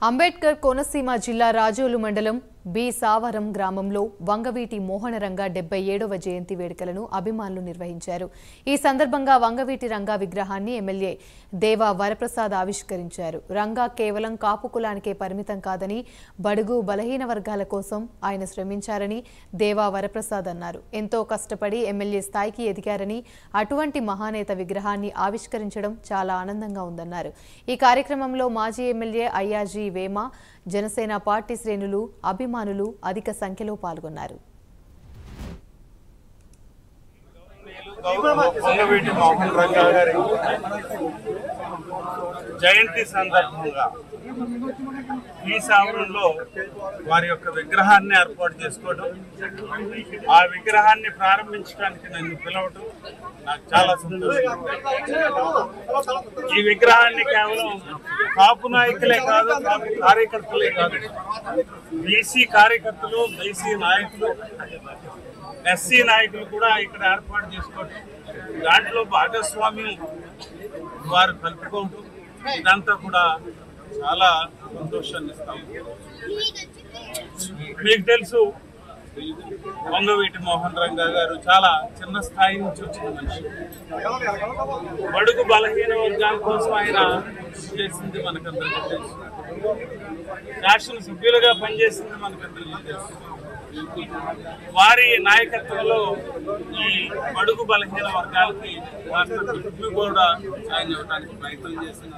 అంబేద్కర్ కోనసీమ జిల్లా రాజోలు మండలం బి సావరం గ్రామంలో వంగవీటి మోహనరంగ 77వ జయంతి వేడుకలను అభిమానులు నిర్వహించారు. ఈ సందర్భంగా వంగవీటి రంగా విగ్రహాన్ని ఎమ్మెల్యే దేవా వరప్రసాద్ ఆవిష్కరించారు. రంగా కేవలం కాపు కులానికే పరిమితం కాదని బడుగు బలహీన వర్గాల కోసం ఆయన శ్రమించారని దేవా వరప్రసాద్ అన్నారు. ఎంతో కష్టపడి ఎమ్మెల్యే స్థాయికి ఎదిగారని అటువంటి మహానేత విగ్రహాన్ని ఆవిష్కరించడం చాలా ఆనందంగా ఉందన్నారు. ఈ కార్యక్రమంలో మాజీ ఎమ్మెల్యే అయ్యాజీ వేమ, జనసేన పార్టీ శ్రేణులు, అభిమానులు అధిక సంఖ్యలో పాల్గొన్నారు. వంగవీటి మోహన్ రంగా గారి జయంతి సందర్భంగా ఈ సావరంలో వారి యొక్క విగ్రహాన్ని ఏర్పాటు చేసుకోవడం, ఆ విగ్రహాన్ని ప్రారంభించడానికి నన్ను పిలవడం నాకు చాలా సంతోషం. ఈ విగ్రహాన్ని కేవలం కాపు నాయకులే కాదు, కాపు కార్యకర్తలే కాదు, బీసీ కార్యకర్తలు, బీసీ నాయకులు, ఎస్సీ నాయకులు కూడా ఇక్కడ ఏర్పాటు చేసుకోవడం, దాంట్లో భాగస్వామ్యం వారు కలుపుకోవడం, ఇదంతా కూడా చాలా సంతోషాన్ని ఇస్తాం. మీకు తెలుసు, వంగవీటి మోహన్ రంగా గారు చాలా చిన్న స్థాయి నుంచి వచ్చిన మనిషి. బడుగు బలహీన వర్గాల కోసం ఆయన చేసింది మనకందరికీ తెలుసు. శాసన సభ్యులుగా పనిచేసింది మనకందరికీ తెలుసు. వారి నాయకత్వంలో ఈ బడుగు బలహీన వర్గాలకి కూడా సాయం ఇవ్వడానికి ప్రయత్నం చేసిన